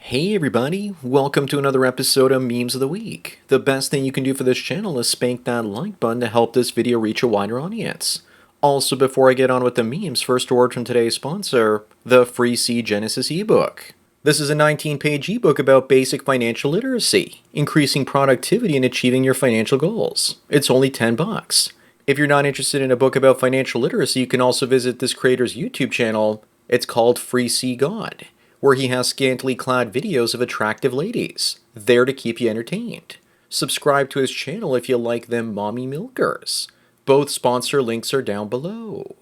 Hey everybody, welcome to another episode of Memes of the Week. The best thing you can do for this channel is spank that like button to help this video reach a wider audience. Also, before I get on with the memes, first a word from today's sponsor, the Freec Genesis ebook. This is a 19-page ebook about basic financial literacy, increasing productivity and achieving your financial goals. It's only $10. If you're not interested in a book about financial literacy, you can also visit this creator's YouTube channel. It's called Freec God, where he has scantily clad videos of attractive ladies, there to keep you entertained. Subscribe to his channel if you like them mommy milkers. Both sponsor links are down below.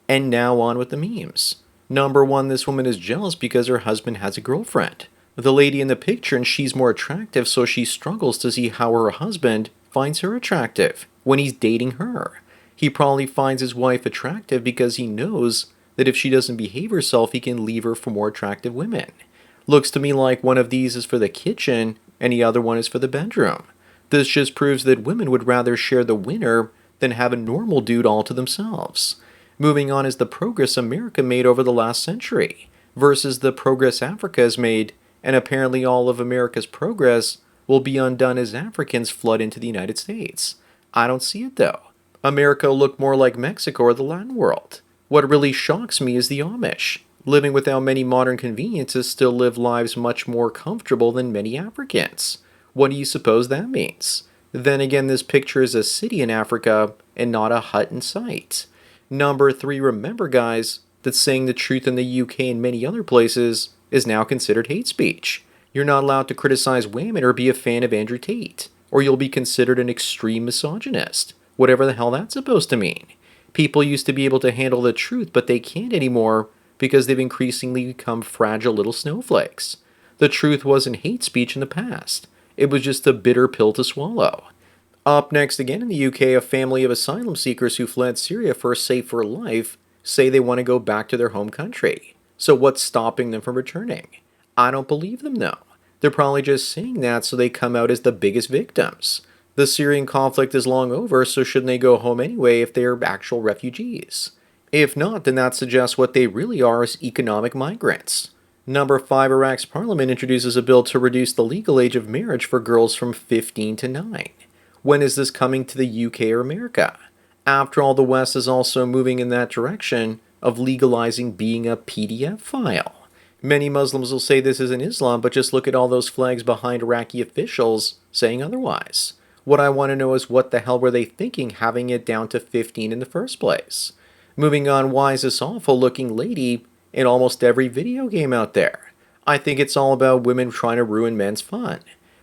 And now on with the memes. Number 1, this woman is jealous because her husband has a girlfriend. The lady in the picture, and she's more attractive, so she struggles to see how her husband finds her attractive when he's dating her. He probably finds his wife attractive because he knows that if she doesn't behave herself, he can leave her for more attractive women. Looks to me like one of these is for the kitchen and the other one is for the bedroom. This just proves that women would rather share the winner than have a normal dude all to themselves. Moving on is the progress America made over the last century versus the progress Africa has made, and apparently all of America's progress will be undone as Africans flood into the United States. I don't see it though. America will look more like Mexico or the Latin world. What really shocks me is the Amish. Living without many modern conveniences still live lives much more comfortable than many Africans. What do you suppose that means? Then again, this picture is a city in Africa and not a hut in sight. Number 3, remember guys, that saying the truth in the UK and many other places is now considered hate speech. You're not allowed to criticize women or be a fan of Andrew Tate, or you'll be considered an extreme misogynist, whatever the hell that's supposed to mean. People used to be able to handle the truth, but they can't anymore because they've increasingly become fragile little snowflakes. The truth wasn't hate speech in the past. It was just a bitter pill to swallow. Up next again in the UK, a family of asylum seekers who fled Syria for a safer life say they want to go back to their home country. So what's stopping them from returning? I don't believe them though. They're probably just saying that so they come out as the biggest victims. The Syrian conflict is long over, so shouldn't they go home anyway if they are actual refugees? If not, then that suggests what they really are is economic migrants. Number 5, Iraq's parliament introduces a bill to reduce the legal age of marriage for girls from 15 to 9. When is this coming to the UK or America? After all, the West is also moving in that direction of legalizing being a PDF file. Many Muslims will say this isn't Islam, but just look at all those flags behind Iraqi officials saying otherwise. What I want to know is what the hell were they thinking having it down to 15 in the first place? Moving on, why is this awful looking lady in almost every video game out there? I think it's all about women trying to ruin men's fun.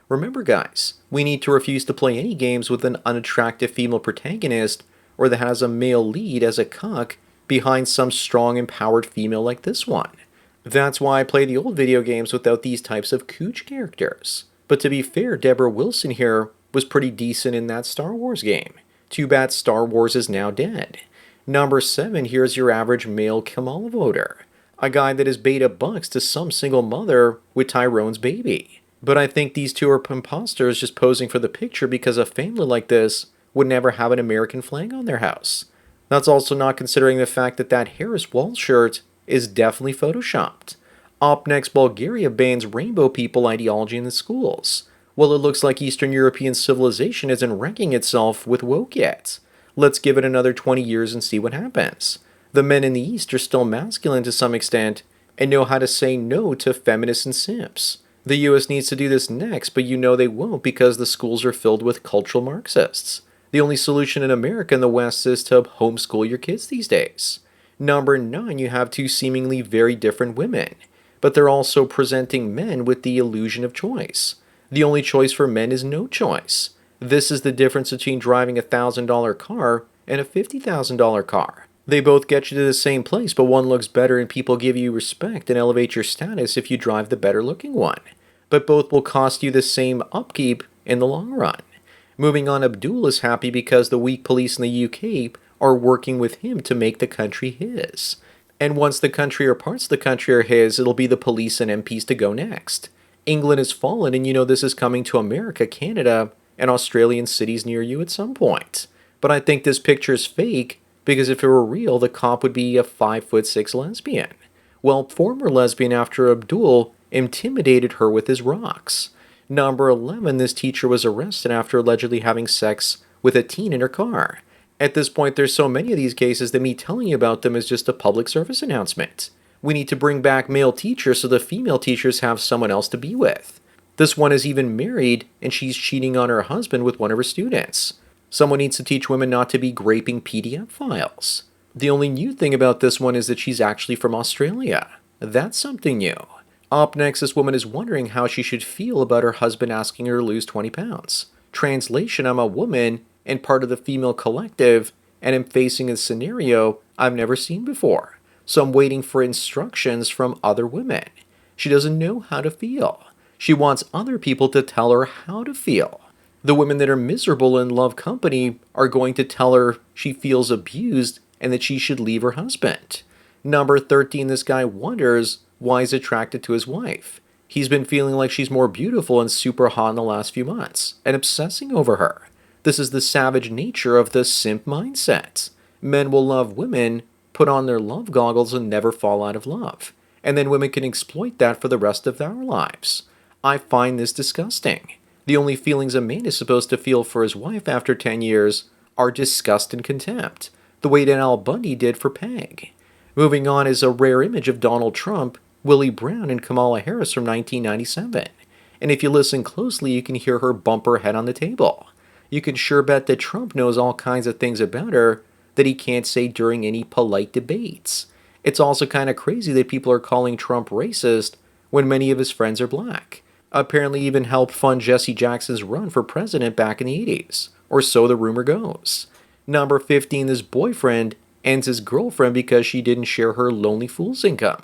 Remember guys, we need to refuse to play any games with an unattractive female protagonist or that has a male lead as a cuck behind some strong empowered female like this one. That's why I play the old video games without these types of cooch characters. But to be fair, Deborah Wilson here was pretty decent in that Star Wars game. Too bad Star Wars is now dead. Number 7, here's your average male Kamala voter. A guy that is beta bucks to some single mother with Tyrone's baby. But I think these two are imposters just posing for the picture because a family like this would never have an American flag on their house. That's also not considering the fact that that Harris Wall shirt is definitely photoshopped. Up next, Bulgaria bans rainbow people ideology in the schools. Well, it looks like Eastern European civilization isn't wrecking itself with woke yet. Let's give it another 20 years and see what happens. The men in the East are still masculine to some extent and know how to say no to feminists and simps. The US needs to do this next, but you know they won't because the schools are filled with cultural Marxists. The only solution in America and the West is to homeschool your kids these days. Number 9, you have two seemingly very different women, but they're also presenting men with the illusion of choice. The only choice for men is no choice. This is the difference between driving a $1,000 car and a $50,000 car. They both get you to the same place, but one looks better and people give you respect and elevate your status if you drive the better looking one. But both will cost you the same upkeep in the long run. Moving on, Abdul is happy because the weak police in the UK are working with him to make the country his. And once the country or parts of the country are his, it'll be the police and MPs to go next. England has fallen, and you know this is coming to America, Canada, and Australian cities near you at some point. But I think this picture is fake because if it were real, the cop would be a 5'6" lesbian. Well, former lesbian after Abdul intimidated her with his rocks. Number 11, this teacher was arrested after allegedly having sex with a teen in her car. At this point, there's so many of these cases that me telling you about them is just a public service announcement. We need to bring back male teachers so the female teachers have someone else to be with. This one is even married, and she's cheating on her husband with one of her students. Someone needs to teach women not to be graping PDF files. The only new thing about this one is that she's actually from Australia. That's something new. Up next, this woman is wondering how she should feel about her husband asking her to lose 20 pounds. Translation, I'm a woman and part of the female collective, and am facing a scenario I've never seen before. So I'm waiting for instructions from other women. She doesn't know how to feel. She wants other people to tell her how to feel. The women that are miserable and love company are going to tell her she feels abused and that she should leave her husband. Number 13, this guy wonders why he's attracted to his wife. He's been feeling like she's more beautiful and super hot in the last few months, and obsessing over her. This is the savage nature of the simp mindset. Men will love women, put on their love goggles, and never fall out of love. And then women can exploit that for the rest of their lives. I find this disgusting. The only feelings a man is supposed to feel for his wife after 10 years are disgust and contempt, the way that Al Bundy did for Peg. Moving on is a rare image of Donald Trump, Willie Brown, and Kamala Harris from 1997. And if you listen closely, you can hear her bump her head on the table. You can sure bet that Trump knows all kinds of things about her that he can't say during any polite debates. It's also kind of crazy that people are calling Trump racist when many of his friends are black. Apparently even helped fund Jesse Jackson's run for president back in the 80s, or so the rumor goes. Number 15, this boyfriend ends his girlfriend because she didn't share her Lonely Fool's income.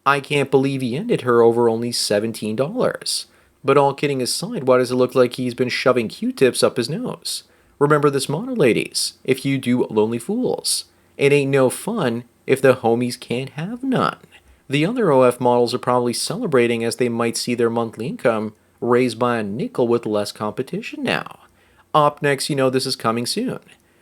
I can't believe he ended her over only $17. But all kidding aside, why does it look like he's been shoving Q-tips up his nose? Remember this motto, ladies, if you do Lonely Fools. It ain't no fun if the homies can't have none. The other OF models are probably celebrating as they might see their monthly income raised by a nickel with less competition now. Up next, you know this is coming soon.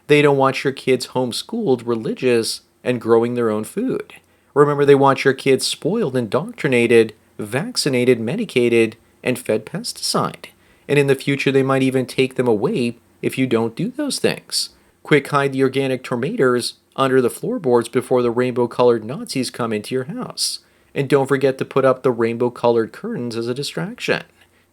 They don't want your kids homeschooled, religious, and growing their own food. Remember, they want your kids spoiled, indoctrinated, vaccinated, medicated, and fed pesticide. And in the future, they might even take them away if you don't do those things. Quick hide the organic tomatoes under the floorboards before the rainbow-colored Nazis come into your house. And don't forget to put up the rainbow-colored curtains as a distraction.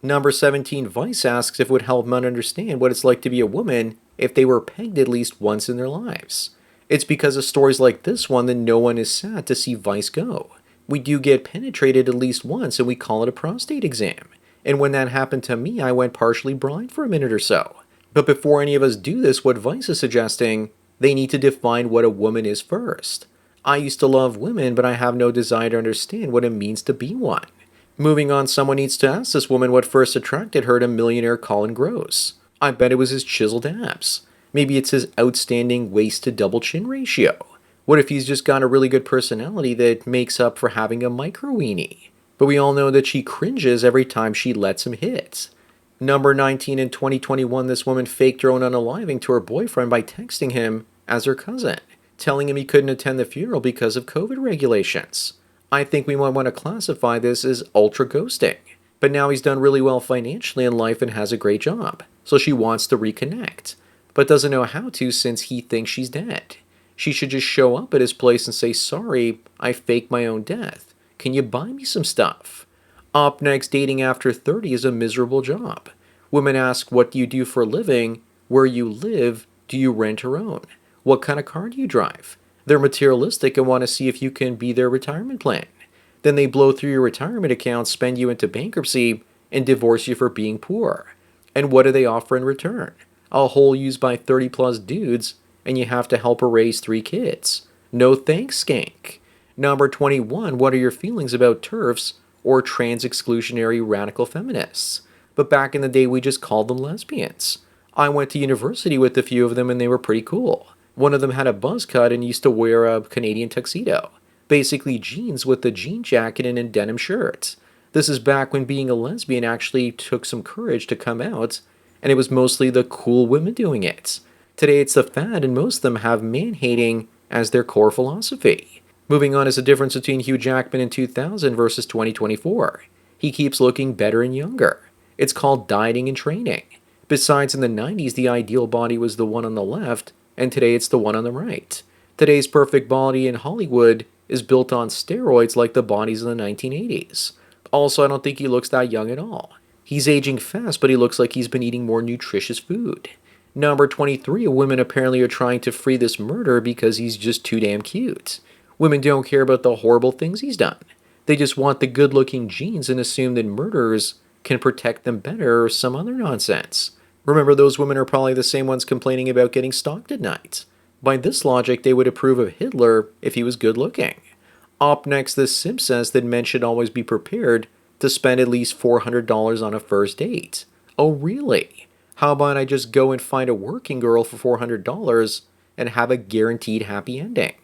Number 17, Vice asks if it would help men understand what it's like to be a woman if they were pegged at least once in their lives. It's because of stories like this one that no one is sad to see Vice go. We do get penetrated at least once and we call it a prostate exam. And when that happened to me, I went partially blind for a minute or so. But before any of us do this, what Vice is suggesting, they need to define what a woman is first. I used to love women, but I have no desire to understand what it means to be one. Moving on, someone needs to ask this woman what first attracted her to millionaire Colin Gross. I bet it was his chiseled abs. Maybe it's his outstanding waist to double chin ratio. What if he's just got a really good personality that makes up for having a micro weenie? But we all know that she cringes every time she lets him hit. Number 19, in 2021, this woman faked her own unaliving to her boyfriend by texting him as her cousin, telling him he couldn't attend the funeral because of COVID regulations. I think we might want to classify this as ultra ghosting. But now he's done really well financially in life and has a great job, so she wants to reconnect, but doesn't know how to since he thinks she's dead. She should just show up at his place and say, sorry, I faked my own death. Can you buy me some stuff? Up next, dating after 30 is a miserable job. Women ask, what do you do for a living? Where you live? Do you rent or own? What kind of car do you drive? They're materialistic and want to see if you can be their retirement plan. Then they blow through your retirement account, spend you into bankruptcy, and divorce you for being poor. And what do they offer in return? A hole used by 30 plus dudes, and you have to help her raise 3 kids. No thanks, skank. Number 21, what are your feelings about TERFs or trans exclusionary radical feminists? But back in the day, we just called them lesbians. I went to university with a few of them and they were pretty cool. One of them had a buzz cut and used to wear a Canadian tuxedo. Basically jeans with a jean jacket and a denim shirt. This is back when being a lesbian actually took some courage to come out, and it was mostly the cool women doing it. Today it's the fad and most of them have man-hating as their core philosophy. Moving on is the difference between Hugh Jackman in 2000 versus 2024. He keeps looking better and younger. It's called dieting and training. Besides, in the 90s, the ideal body was the one on the left, and today it's the one on the right. Today's perfect body in Hollywood is built on steroids like the bodies in the 1980s. Also, I don't think he looks that young at all. He's aging fast, but he looks like he's been eating more nutritious food. Number 23, women apparently are trying to free this murderer because he's just too damn cute. Women don't care about the horrible things he's done. They just want the good looking genes and assume that murderers can protect them better or some other nonsense. Remember, those women are probably the same ones complaining about getting stalked at night. By this logic, they would approve of Hitler if he was good looking. Up next, this simp says that men should always be prepared to spend at least $400 on a first date. Oh, really? How about I just go and find a working girl for $400 and have a guaranteed happy ending?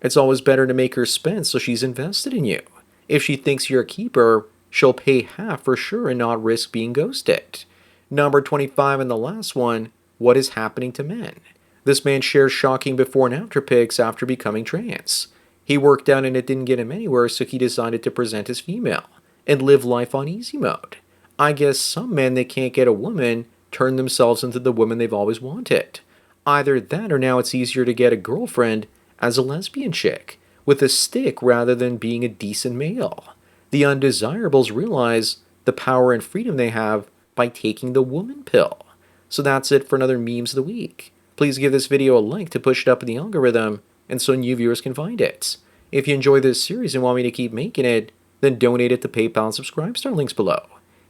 It's always better to make her spend so she's invested in you. If she thinks you're a keeper, she'll pay half for sure and not risk being ghosted. Number 25 and the last one, what is happening to men? This man shares shocking before and after pics after becoming trans. He worked out and it didn't get him anywhere, so he decided to present as female and live life on easy mode. I guess some men that can't get a woman turn themselves into the woman they've always wanted. Either that or now it's easier to get a girlfriend as a lesbian chick with a stick rather than being a decent male. The undesirables realize the power and freedom they have by taking the woman pill. So that's it for another Memes of the Week. Please give this video a like to push it up in the algorithm and so new viewers can find it. If you enjoy this series and want me to keep making it, then donate it to PayPal and subscribe star links below.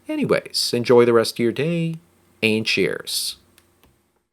Anyways, enjoy the rest of your day, and cheers.